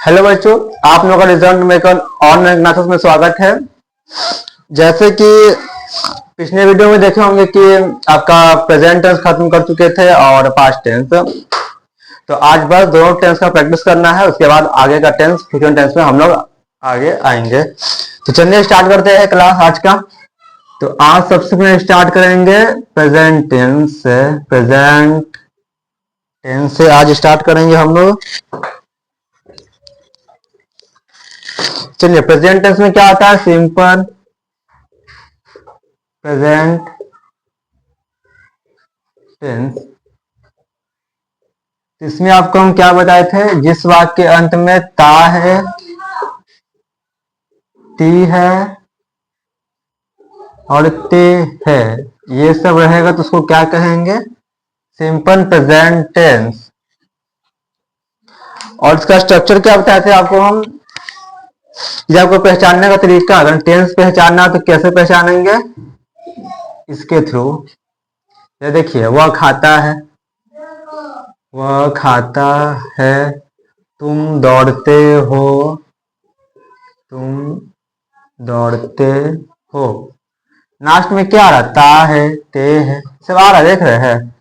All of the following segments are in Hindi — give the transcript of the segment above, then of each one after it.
हेलो बच्चों, आप लोगों का रिजल्ट मेकर ऑनलाइन क्लासेस में स्वागत है। जैसे कि पिछले वीडियो में देखे होंगे कि आपका प्रेजेंट टेंस खत्म कर चुके थे और पास्ट टेंस, तो आज बस दोनों टेंस का प्रैक्टिस करना है। उसके बाद आगे का टेंस फ्यूचर टेंस में हम लोग आगे आएंगे। तो चलिए स्टार्ट करते हैं क्लास आज का। तो आज सबसे पहले स्टार्ट करेंगे प्रेजेंट टेंस से। प्रेजेंट टेंस से आज स्टार्ट करेंगे हम लोग। चलिए, प्रेजेंट टेंस में क्या आता है? Simple present tense. इसमें आपको हम क्या बताए थे? जिस वाक्य के अंत में ता है, ती है और ते है, ये सब रहेगा तो उसको क्या कहेंगे? Simple present tense. और इसका स्ट्रक्चर क्या बताए थे आपको हम? ये आपको पहचानने का तरीका, अगर टेंस पहचानना तो कैसे पहचानेंगे? इसके थ्रू। ये देखिए, वह खाता है, वह खाता है, तुम दौड़ते हो, तुम दौड़ते हो। लास्ट में क्या आ रहा? ता है, ते है, सब आ रहा, देख रहे हैं?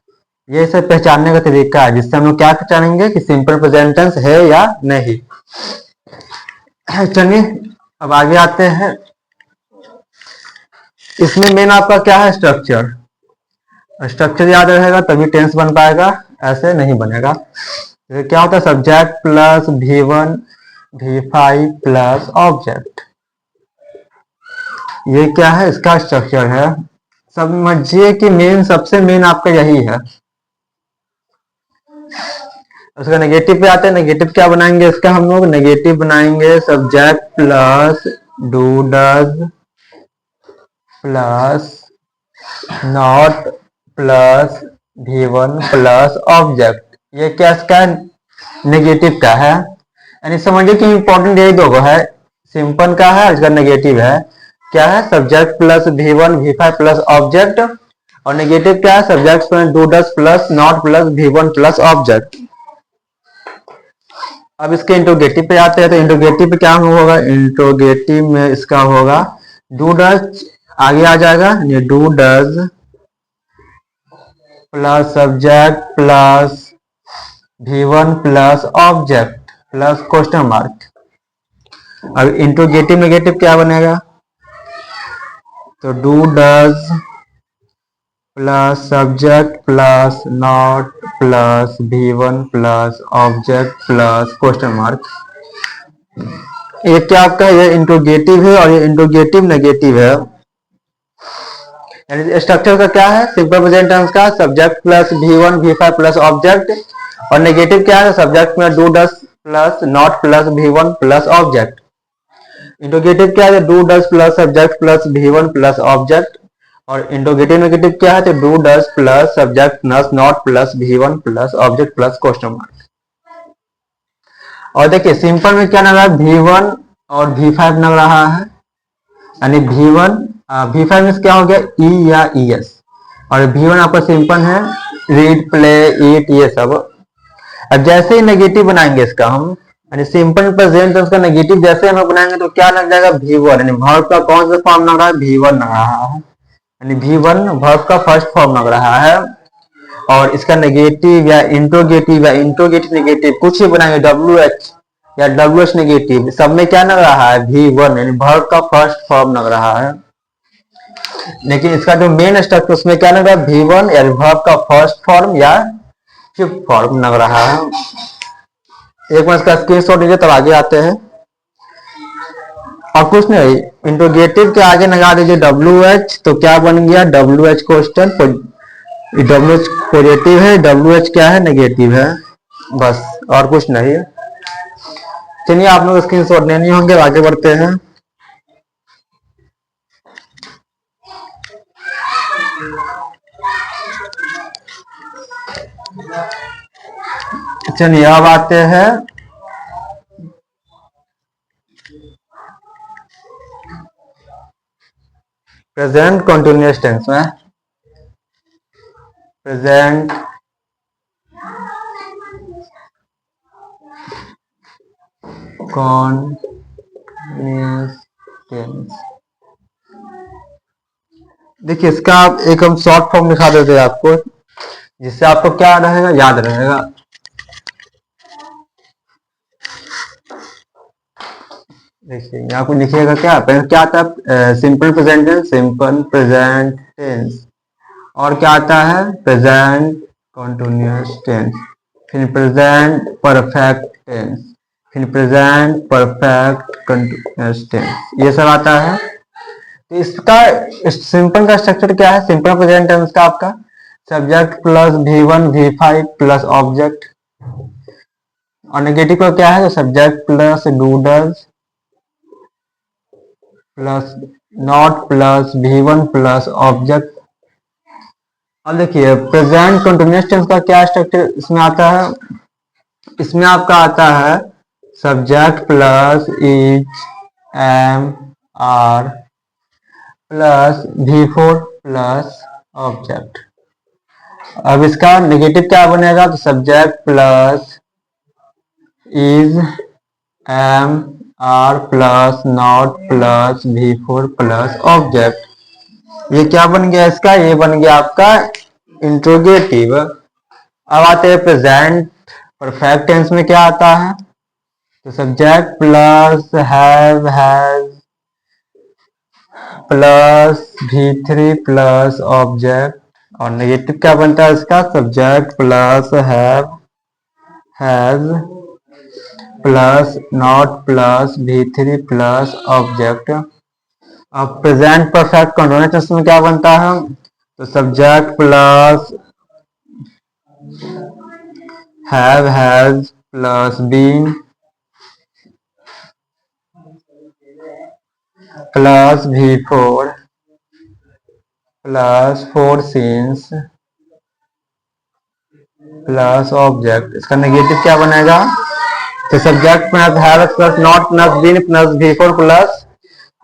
ये सब पहचानने का तरीका है जिससे हम लोग क्या पहचानेंगे कि सिंपल प्रेजेंट टेंस है या नहीं। चलिए अब आगे आते हैं। इसमें मेन आपका क्या है? स्ट्रक्चर। स्ट्रक्चर याद रहेगा तभी टेंस बन पाएगा, ऐसे नहीं बनेगा। तो क्या होता है? Subject plus V1 V5 plus object. ये क्या है? इसका स्ट्रक्चर है। समझिए कि मेन, सबसे मेन आपका यही है। उसका नेगेटिव पे आते हैं। नेगेटिव क्या बनाएंगे इसका? हम लोग नेगेटिव बनाएंगे subject plus do does plus not plus V1 plus object. ये क्या इसका नेगेटिव का है। यानी समझिए कि इंपॉर्टेंट यही दो है, सिंपल का है, इसका नेगेटिव है। क्या है? Subject plus V1 V5 plus object. और नेगेटिव क्या है? Subject plus do does plus not plus V1 plus object. अब इसके इंट्रोगेटिव पे आते हैं। तो इंट्रोगेटिव पे क्या होगा? इंट्रोगेटिव में इसका होगा डू डज, आगे आ जाएगा ये do does plus subject plus V1 plus object plus question mark. अब इंट्रोगेटिव नेगेटिव क्या बनेगा? तो do does plus subject plus not plus V1 plus object plus question mark. ये क्या आपका? ये इंट्रोगेटिव है और ये इंट्रोगेटिव नेगेटिव है। यानी स्ट्रक्चर का क्या है? सिंपल प्रेजेंट टेंस का subject plus V1 V5 plus object. और नेगेटिव क्या है? सब्जेक्ट में do does plus not plus V1 plus object. Interrogative क्या है? Do does plus subject plus V1 plus object. और इंट्रोगेटिव नेगेटिव क्या है? तो do does plus subject plus not plus V1 plus object plus question mark. और देखिए सिंपल में क्या लग रहा है? V1 और V5 लग रहा है। यानी V1 V5 में क्या हो गया? E या ES। और V1 आपका सिंपल है रीड प्ले ईट, ये सब। अब जैसे ही नेगेटिव बनाएंगे इसका हम, यानी सिंपल प्रेजेंट टेंस का नेगेटिव जैसे हम बनाएंगे तो क्या लग जाएगा? V1। यानी वर्ब का कौन सा फॉर्म लग रहा है? V1 लग रहा है। यानी V1 वर्ब का फर्स्ट फॉर्म लग रहा है। और इसका नेगेटिव या इंट्रोगेटिव नेगेटिव कुछ ही बनाएंगे, WH या WH नेगेटिव, सब में क्या लग रहा है? V1, यानी वर्ब का फर्स्ट फॉर्म लग रहा है। लेकिन इसका जो मेन स्ट्रक्चर उसमें क्या लग रहा है? V1 यानी वर्ब का फर्स्ट फॉर्म या फिफ्थ फॉर्म लग रहा है। एक बार इसका स्क्रीनशॉट लीजिए तब आगे आते हैं। और कुछ नहीं, इंट्रोगेटिव के आगे लगा दीजिए WH, तो क्या बन गया? WH question. WH पॉजिटिव है, WH क्या है? नेगेटिव है, बस और कुछ नहीं। चलिए आप लोग स्क्रीनशॉट लेने होंगे, आगे बढ़ते हैं। चलिए अब आते हैं प्रेजेंट कंटिन्यूअस टेंस में। Present continuous tense. देखिए इसका एक हम शॉर्ट फॉर्म दिखा देते हैं आपको, जिससे आपको क्या रहेगा, याद रहेगा। देखिए यहाँ को लिखिएगा, क्या आता है, simple present tense, simple present tense, और क्या आता है, प्रेजेंट कंटिन्यूअस टेंस, फिर प्रेजेंट परफेक्ट टेंस, फिर प्रेजेंट परफेक्ट कंटिन्यूअस टेंस, ये सब आता है। तो इसका सिंपल का स्ट्रक्चर क्या है, सिंपल प्रेजेंट टेंस का आपका subject plus V1 V5 plus object, और नेगेटिव का क्या है, तो subject plus do does plus not plus V1 plus object. अब देखिए प्रेजेंट कंटिन्यूअस टेंस का क्या स्ट्रक्चर इसमें आता है, इसमें आपका आता है subject plus is am are plus V4 plus object. अब इसका नेगेटिव क्या बनेगा, तो subject plus is am are plus not plus V4 plus object. ये क्या बन गया इसका, ये बन गया आपका इंट्रोगेटिव। अब आते हैं प्रेजेंट परफेक्ट टेंस में क्या आता है, तो subject plus have has plus V3 plus object, और नेगेटिव क्या बनता है इसका, subject plus have has plus not plus V3 plus object. अब प्रेजेंट परफेक्ट कंटिन्यूअस टेंस में क्या बनता है, तो subject plus have has plus been plus V4 plus 4 since plus object. इसका नेगेटिव क्या बनेगा, तो subject plus have plus not plus been plus V4 plus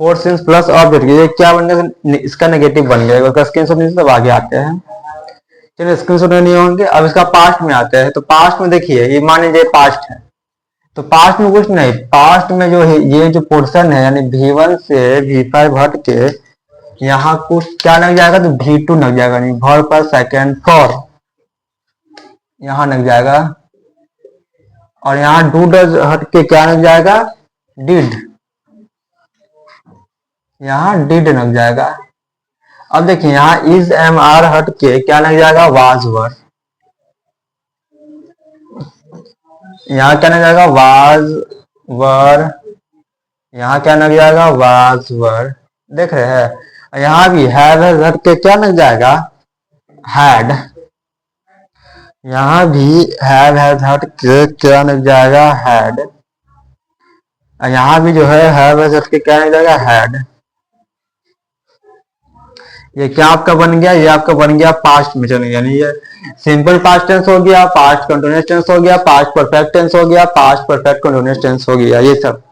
4 since plus object. ये क्या बन गया, इसका नेगेटिव बन गया। उसका स्क्रीनशॉट नहीं, सब आगे आते हैं, चलिए स्क्रीनशॉट नहीं होंगे। अब इसका पास्ट में आते हैं, तो पास्ट में देखिए ये मान लीजिए पास्ट है, तो पास्ट में कुछ नहीं, पास्ट में जो है ये जो पोर्शन है यानी V1 से V5 हट के यहाँ कुछ क्या लग जाएगा, तो V2 लग जाएगा, नहीं भर पर सेकेंड फॉर यहाँ लग जाएगा, और यहाँ डू डज हट के क्या लग जाएगा, डिड, यहाँ डिड लग जाएगा। अब देखिए यहाँ इज एम आर हट के क्या लग जाएगा, वाज वर, यहाँ क्या लग जाएगा, वाज वर, यहाँ क्या लग जाएगा, वाज वर, देख रहे हैं। यहाँ भी हैव हट के क्या लग जाएगा, हैड, यहाँ भी हैव हट के क्या लग जाएगा, हैड, यहाँ भी जो है हैव हट के क्या लग जाएगा, हैड। ये क्या आपका बन गया, ये आपका बन गया पास्ट में, चलिए यानी ये सिंपल पास्ट टेंस हो गया, पास्ट कंटिन्यूअस टेंस हो गया, पास्ट परफेक्ट टेंस हो गया, पास्ट परफेक्ट कंटिन्यूअस टेंस हो गया। ये सब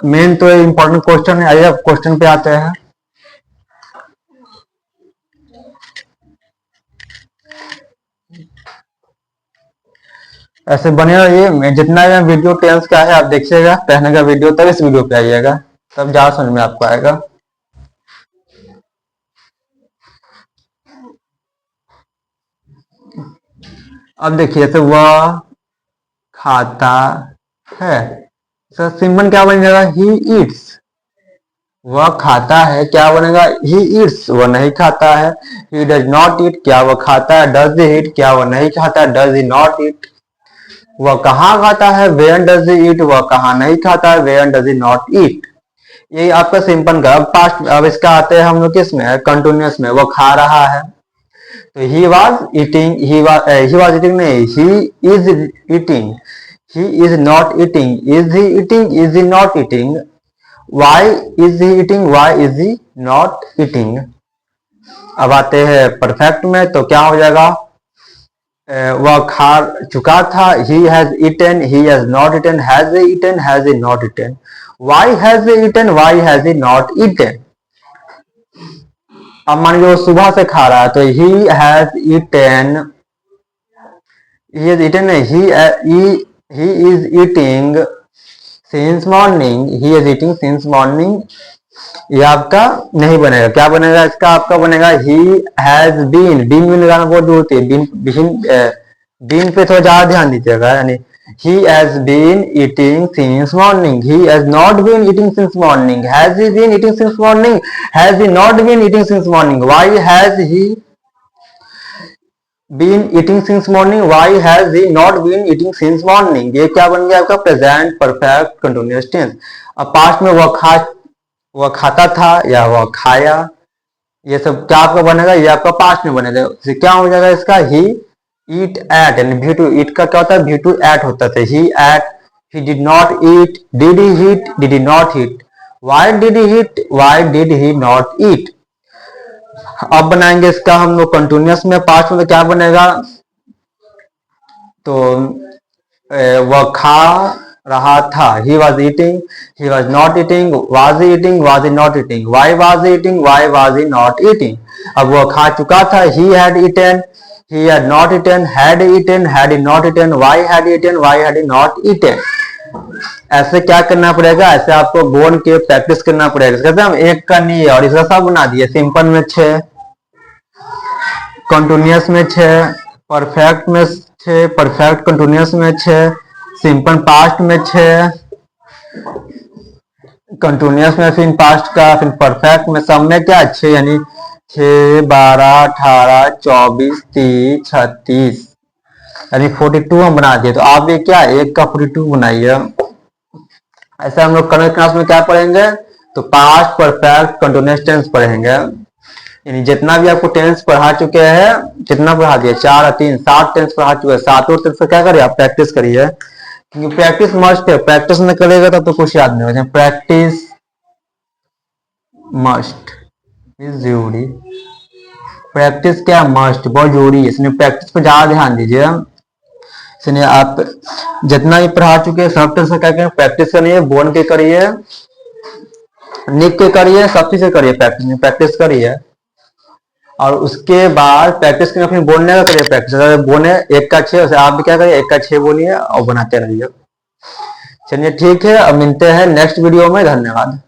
मेन तो इंपॉर्टेंट क्वेश्चन है। आइए अब क्वेश्चन पे आते हैं। ऐसे बने रहिए, मैं जितना भी वीडियो टेंस का है आप देखिएगा, पहले का वीडियो, तब इस वीडियो पे आइएगा, तब ज्यादा समझ में आपको आएगा। अब देखिए तो वह खाता है, सर सिंपल क्या बन जाएगा, ही ईट्स, वह खाता है, क्या बनेगा, ही ईट्स, वह नहीं खाता है। ही डज नॉट ईट, क्या वह खाता है, डज ही ईट, क्या वह नहीं खाता है, डज ही नॉट ईट। वह कहाँ खाता है, वेयर डज ही ईट, वह कहाँ नहीं खाता है, where does he not eat. ये आपका सिंपल का। अब पास्ट, अब इसका आते हैं हम लोग किस में, कंटिन्यूअस में। वो खा रहा है, तो he was eating, he was eating नहीं, he is eating, he is not eating, is he eating, is he not eating, why is he eating, why is he not eating. अब आते हैं परफेक्ट में, तो क्या हो जाएगा, वह खा चुका था, he has eaten, he has not eaten, has he eaten, has he not eaten, why has he eaten, why has he not eaten. अब मान लीजिए वो सुबह से खा रहा है, तो he has eaten he has eaten, he is eating since morning, he is eating since morning, ये आपका नहीं बनेगा। क्या बनेगा इसका? आपका बनेगा he has been, been में लगाना बहुत जरूरत है, बीन पे थोड़ा ज्यादा ध्यान दीजिएगा, यानी he has been eating since morning, he has not been eating since morning, has he been eating since morning, has he not been eating since morning, why has he been eating since morning, why has he not been eating since morning, ये क्या बन गया आपका? Present perfect continuous tense. अब पास्ट में वह खाता था या वह खाया, ये सब क्या आपका बनेगा? ये आपका पास्ट में बनेगा। तो क्या हो जाएगा इसका? ही ईट एट, यानी भी टू ईट का क्या होता है? भी टू एट होता था। He ate, he did not eat, did he eat, did he not eat, why did he eat, why did he not eat. अब बनाएंगे इसका हम लोग कंटिन्यूअस में। पास्ट में तो क्या बनेगा? तो वह खा रहा था, he was eating, he was not eating, was he eating, was he not eating, why was he eating, why was he not eating। अब वह खा चुका था, he had eaten, he had not eaten, had he not eaten, why had he eaten, why had he not eaten। ऐसे क्या करना पड़ेगा? ऐसे आपको बोल के प्रैक्टिस करना पड़ेगा। कहते हम एक का नहीं और इसका सब बना दिए। सिंपल में 6, कंटिन्यूअस में 6, परफेक्ट में 6, परफेक्ट कंटिन्यूअस में 6, सिंपल पास्ट में 6, कंटिन्यूअस में फिर पास्ट का, फिर परफेक्ट में सब में क्या 6, यानी 6, 12, 18, 24, 30, 36, यानी 42 हम बना दिए। तो आप भी क्या एक का 42 बनाइए। ऐसे हम लोग करंट क्लास में क्या पढ़ेंगे? तो पास्ट, परफेक्ट, कंटिन्यूअस टेंस पढ़ेंगे। यानी जितना भी आपको टेंस पढ़ा चुके हैं, कितना पढ़ा दिया? 4 और 3, 7 टेंस पढ़ा चुके हैं। 7 और टेंस क्या करिए? आप प्रैक्टिस करिए, क्योंकि प्रैक्टिस मस्ट है। प्रैक्टिस नहीं करेगा तब तो कुछ याद नहीं होगा। प्रैक्टिस मस्ट इज जरूरी। प्रैक्टिस क्या? मस्ट, बहुत जरूरी है। इसलिए प्रैक्टिस पे ज्यादा ध्यान दीजिए। इसलिए आप जितना भी पढ़ा चुके हैं सब टेंस क्या करें? प्रैक्टिस करिए, बोल के करिए, लिख के करिए, सब चीज से करिए। प्रैक्टिस करिए और उसके बाद प्रैक्टिस करके फिर बोलने का करिए। प्रैक्टिस अगर बोले 1 का 6, आप भी क्या करिए? 1 का 6 बोलिए और बनाते रहिए। चलिए ठीक है, अब मिलते हैं नेक्स्ट वीडियो में। धन्यवाद।